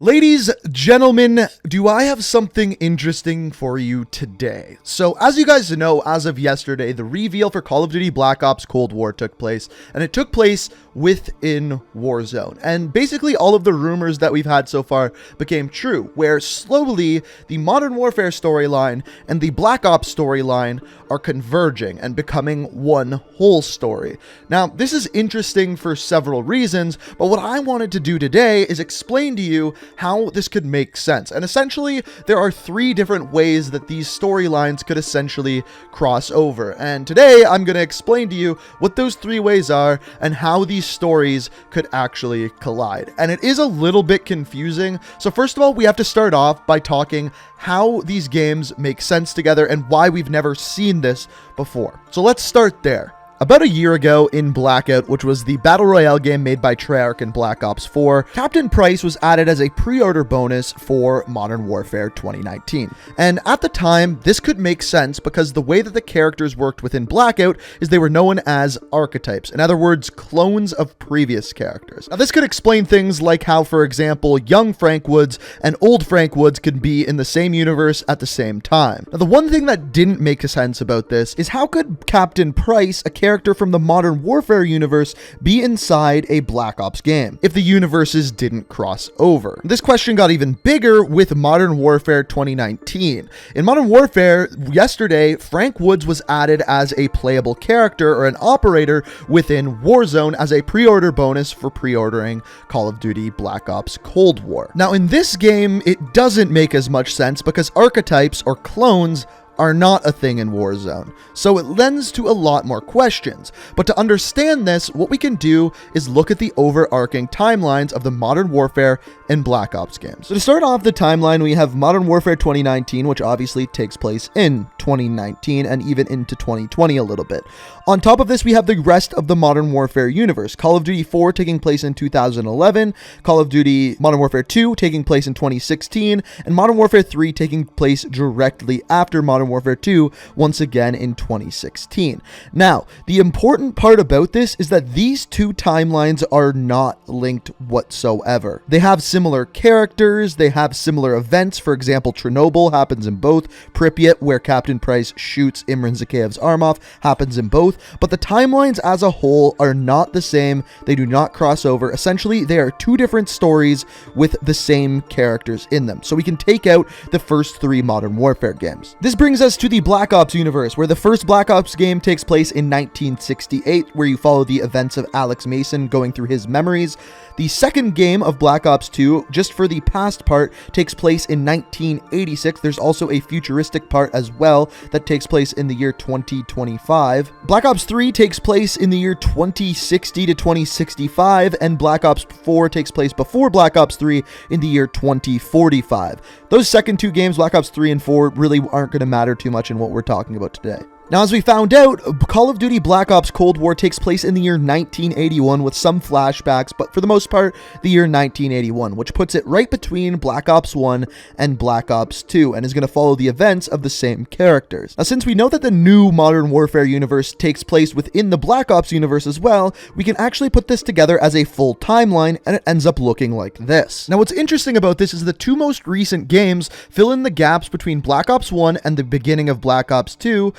Ladies, gentlemen, do I have something interesting for you today? So, as you guys know, as of yesterday, the reveal for Call of Duty Black Ops Cold War took place, and it took place within Warzone. And basically, all of the rumors that we've had so far became true, where slowly the Modern Warfare storyline and the Black Ops storyline are converging and becoming one whole story. Now, this is interesting for several reasons, but what I wanted to do today is explain to you how this could make sense. And essentially, there are three different ways that these storylines could essentially cross over. And today, I'm going to explain to you what those three ways are and how these stories could actually collide. And it is a little bit confusing. So first of all, we have to start off by talking how these games make sense together and why we've never seen this before. So let's start there. About a year ago in Blackout, which was the Battle Royale game made by Treyarch in Black Ops 4, Captain Price was added as a pre-order bonus for Modern Warfare 2019. And at the time, this could make sense because the way that the characters worked within Blackout is they were known as archetypes. In other words, clones of previous characters. Now, this could explain things like how, for example, young Frank Woods and old Frank Woods could be in the same universe at the same time. Now, the one thing that didn't make sense about this is how could Captain Price, a character from the Modern Warfare universe, be inside a Black Ops game if the universes didn't cross over? This question got even bigger with Modern Warfare 2019. In Modern Warfare, yesterday, Frank Woods was added as a playable character or an operator within Warzone as a pre-order bonus for pre-ordering Call of Duty Black Ops Cold War. Now, in this game, it doesn't make as much sense because archetypes or clones are not a thing in Warzone, so it lends to a lot more questions. But to understand this, what we can do is look at the overarching timelines of the Modern Warfare and Black Ops games. So to start off the timeline, we have Modern Warfare 2019, which obviously takes place in 2019 and even into 2020 a little bit. On top of this, we have the rest of the Modern Warfare universe. Call of Duty 4 taking place in 2011, Call of Duty Modern Warfare 2 taking place in 2016, and Modern Warfare 3 taking place directly after Modern Warfare 2, once again in 2016. Now, the important part about this is that these two timelines are not linked whatsoever. They have similar characters, they have similar events. For example, Chernobyl happens in both, Pripyat, where Captain Price shoots Imran Zakhaev's arm off, happens in both, but the timelines as a whole are not the same. They do not cross over. Essentially, they are two different stories with the same characters in them. So we can take out the first three Modern Warfare games. This brings us to the Black Ops universe, where the first Black Ops game takes place in 1968, where you follow the events of Alex Mason going through his memories. The second game of Black Ops 2, just for the past part, takes place in 1986. There's also a futuristic part as well that takes place in the year 2025. Black Ops 3 takes place in the year 2060 to 2065, and Black Ops 4 takes place before Black Ops 3 in the year 2045. Those second two games, Black Ops 3 and 4, really aren't going to matter too much in what we're talking about today. Now, as we found out, Call of Duty Black Ops Cold War takes place in the year 1981 with some flashbacks, but for the most part, the year 1981, which puts it right between Black Ops 1 and Black Ops 2, and is going to follow the events of the same characters. Now, since we know that the new Modern Warfare universe takes place within the Black Ops universe as well, we can actually put this together as a full timeline, and it ends up looking like this. Now, what's interesting about this is the two most recent games fill in the gaps between Black Ops 1 and the beginning of Black Ops 2,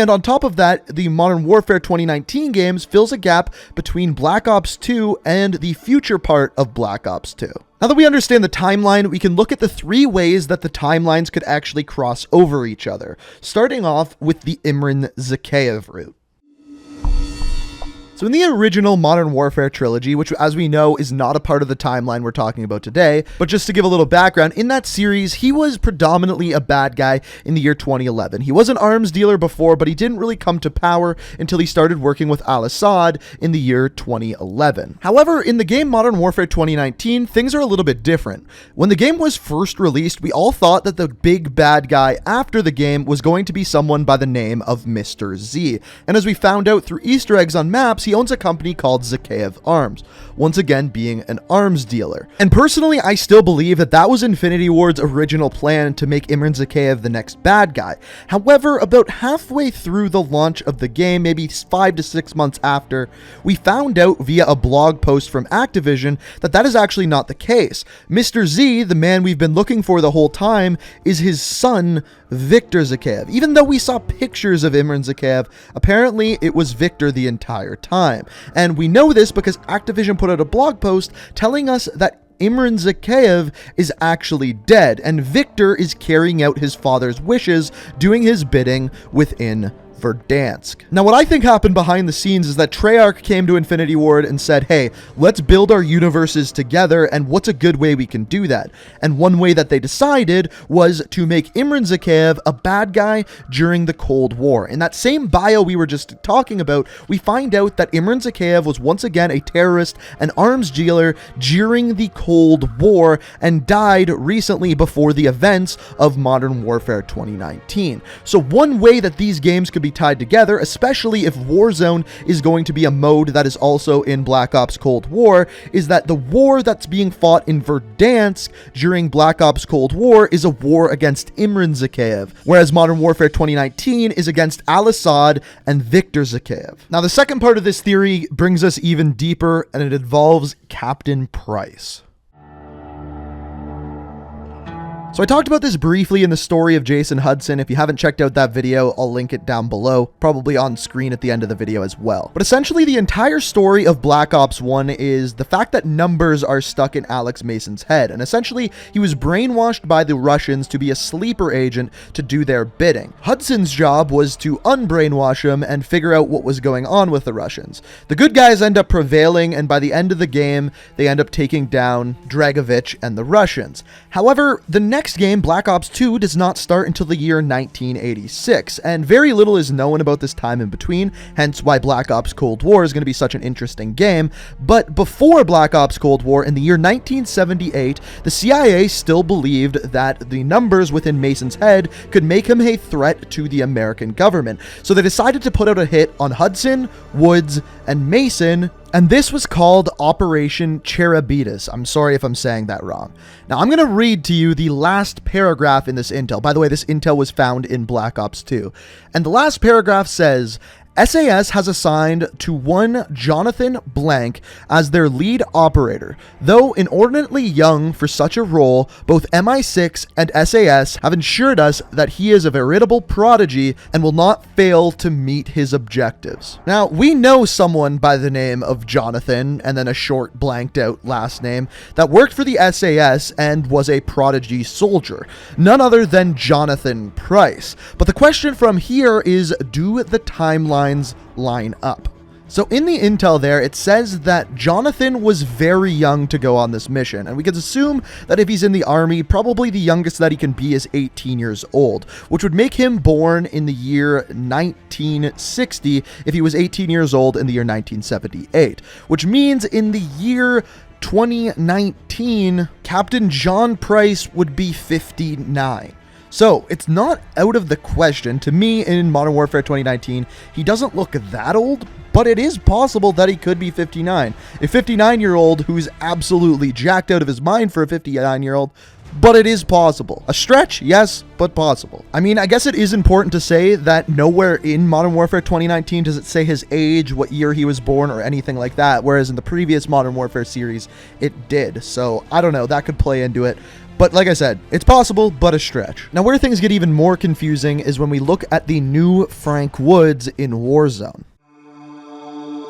and on top of that, the Modern Warfare 2019 games fills a gap between Black Ops 2 and the future part of Black Ops 2. Now that we understand the timeline, we can look at the three ways that the timelines could actually cross over each other, starting off with the Imran Zakhaev route. So in the original Modern Warfare trilogy, which as we know is not a part of the timeline we're talking about today, but just to give a little background, in that series, he was predominantly a bad guy in the year 2011. He was an arms dealer before, but he didn't really come to power until he started working with Al-Assad in the year 2011. However, in the game Modern Warfare 2019, things are a little bit different. When the game was first released, we all thought that the big bad guy after the game was going to be someone by the name of Mr. Z. And as we found out through Easter eggs on maps, he he owns a company called Zakhaev Arms, once again being an arms dealer. And personally, I still believe that that was Infinity Ward's original plan to make Imran Zakhaev the next bad guy. However, about halfway through the launch of the game, maybe 5 to 6 months after, we found out via a blog post from Activision that that is actually not the case. Mr. Z, the man we've been looking for the whole time, is his son, Victor Zakhaev. Even though we saw pictures of Imran Zakhaev, apparently it was Victor the entire time. And we know this because Activision put out a blog post telling us that Imran Zakhaev is actually dead, and Victor is carrying out his father's wishes, doing his bidding within Verdansk. Now, what I think happened behind the scenes is that Treyarch came to Infinity Ward and said, hey, let's build our universes together, and what's a good way we can do that? And one way that they decided was to make Imran Zakhaev a bad guy during the Cold War. In that same bio we were just talking about, we find out that Imran Zakhaev was once again a terrorist and arms dealer during the Cold War and died recently before the events of Modern Warfare 2019. So one way that these games could be tied together, especially if Warzone is going to be a mode that is also in Black Ops Cold War, is that the war that's being fought in Verdansk during Black Ops Cold War is a war against Imran Zakhaev, whereas Modern Warfare 2019 is against Al-Assad and Victor Zakhaev. Now, the second part of this theory brings us even deeper, and it involves Captain Price. So I talked about this briefly in the story of Jason Hudson. If you haven't checked out that video, I'll link it down below, probably on screen at the end of the video as well. But essentially, the entire story of Black Ops 1 is the fact that numbers are stuck in Alex Mason's head. And essentially, he was brainwashed by the Russians to be a sleeper agent to do their bidding. Hudson's job was to unbrainwash him and figure out what was going on with the Russians. The good guys end up prevailing, and by the end of the game, they end up taking down Dragovich and the Russians. However, the next game, Black Ops 2, does not start until the year 1986, and very little is known about this time in between, hence why Black Ops Cold War is going to be such an interesting game. But before Black Ops Cold War, in the year 1978, the CIA still believed that the numbers within Mason's head could make him a threat to the American government, so they decided to put out a hit on Hudson, Woods, and Mason, and this was called Operation Cherebitis. I'm sorry if I'm saying that wrong. Now, I'm going to read to you the last paragraph in this intel. By the way, this intel was found in Black Ops 2. And the last paragraph says, SAS has assigned to one Jonathan Blank as their lead operator. Though inordinately young for such a role, both MI6 and SAS have assured us that he is a veritable prodigy and will not fail to meet his objectives. Now, we know someone by the name of Jonathan, and then a short blanked out last name, that worked for the SAS and was a prodigy soldier. None other than Jonathan Price. But the question from here is, do the timelines line up? So in the intel there, it says that Jonathan was very young to go on this mission, and we can assume that if he's in the army, probably the youngest that he can be is 18 years old, which would make him born in the year 1960 if he was 18 years old in the year 1978, which means in the year 2019, Captain John Price would be 59. So, it's not out of the question. To me, in Modern Warfare 2019, he doesn't look that old, but it is possible that he could be 59. A 59-year-old who's absolutely jacked out of his mind for a 59-year-old, but it is possible. A stretch, yes, but possible. I mean, I guess it is important to say that nowhere in Modern Warfare 2019 does it say his age, what year he was born, or anything like that, whereas in the previous Modern Warfare series, it did. So, I don't know, that could play into it. But like I said, it's possible, but a stretch. Now, where things get even more confusing is when we look at the new Frank Woods in Warzone.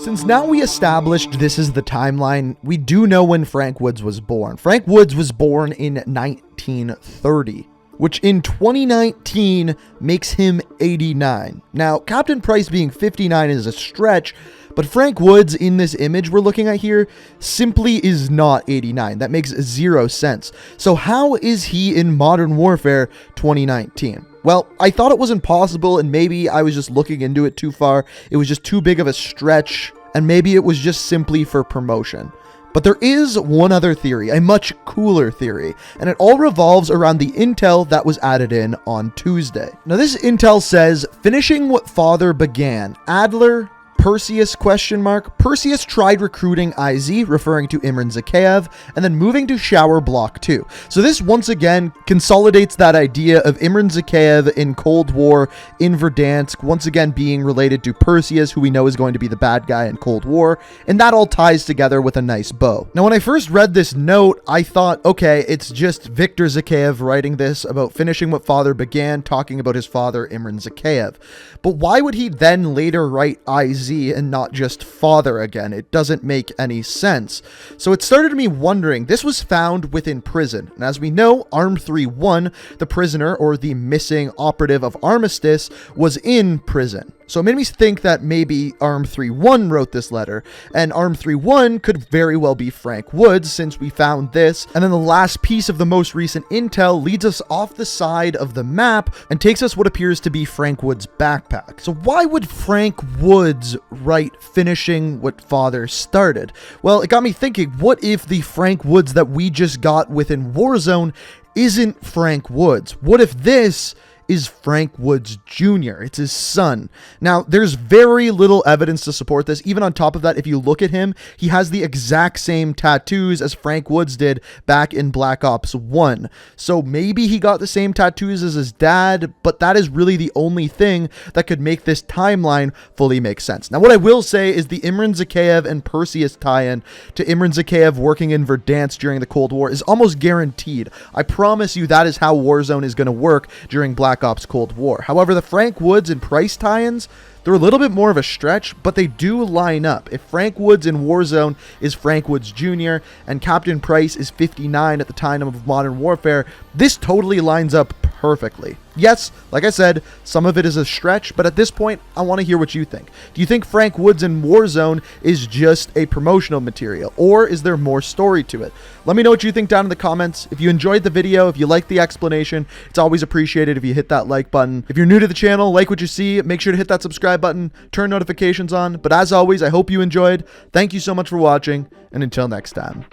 Since now we established this is the timeline, we do know when Frank Woods was born. Frank Woods was born in 1930, which in 2019 makes him 89. Now, Captain Price being 59 is a stretch, but Frank Woods in this image we're looking at here simply is not 89. That makes zero sense. So how is he in Modern Warfare 2019? Well, I thought it was impossible, and maybe I was just looking into it too far. It was just too big of a stretch, and maybe it was just simply for promotion. But there is one other theory, a much cooler theory, and it all revolves around the intel that was added in on Tuesday. Now, this intel says, finishing what father began, Adler, Perseus ? Perseus tried recruiting IZ, referring to Imran Zakhaev, and then moving to Shower Block 2. So this once again consolidates that idea of Imran Zakhaev in Cold War in Verdansk, once again being related to Perseus, who we know is going to be the bad guy in Cold War, and that all ties together with a nice bow. Now, when I first read this note, I thought, okay, it's just Viktor Zakhaev writing this about finishing what father began, talking about his father, Imran Zakhaev. But why would he then later write IZ and not just father again? It doesn't make any sense. So it started me wondering, this was found within prison. And as we know, Arm 3-1, the prisoner or the missing operative of Armistice, was in prison. So it made me think that maybe Arm 3-1 wrote this letter, and Arm 3-1 could very well be Frank Woods, since we found this. And then the last piece of the most recent intel leads us off the side of the map and takes us what appears to be Frank Woods' backpack. So why would Frank Woods write finishing what father started? Well, it got me thinking, what if the Frank Woods that we just got within Warzone isn't Frank Woods? What if this is Frank Woods Jr.? It's his son. Now, there's very little evidence to support this. Even on top of that, if you look at him, he has the exact same tattoos as Frank Woods did back in Black Ops 1. So maybe he got the same tattoos as his dad, but that is really the only thing that could make this timeline fully make sense. Now, what I will say is the Imran Zakhaev and Perseus tie-in to Imran Zakhaev working in Verdansk during the Cold War is almost guaranteed. I promise you that is how Warzone is going to work during Black Ops Cold War. However, the Frank Woods and Price tie-ins, they're a little bit more of a stretch, but they do line up. If Frank Woods in Warzone is Frank Woods Jr. and Captain Price is 59 at the time of Modern Warfare, this totally lines up perfectly. Yes, like I said, some of it is a stretch, but at this point, I want to hear what you think. Do you think Frank Woods in Warzone is just a promotional material, or is there more story to it? Let me know what you think down in the comments. If you enjoyed the video, if you liked the explanation, it's always appreciated if you hit that like button. If you're new to the channel, like what you see, make sure to hit that subscribe button, turn notifications on. But as always, I hope you enjoyed. Thank you so much for watching, and until next time,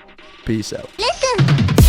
peace out. Listen.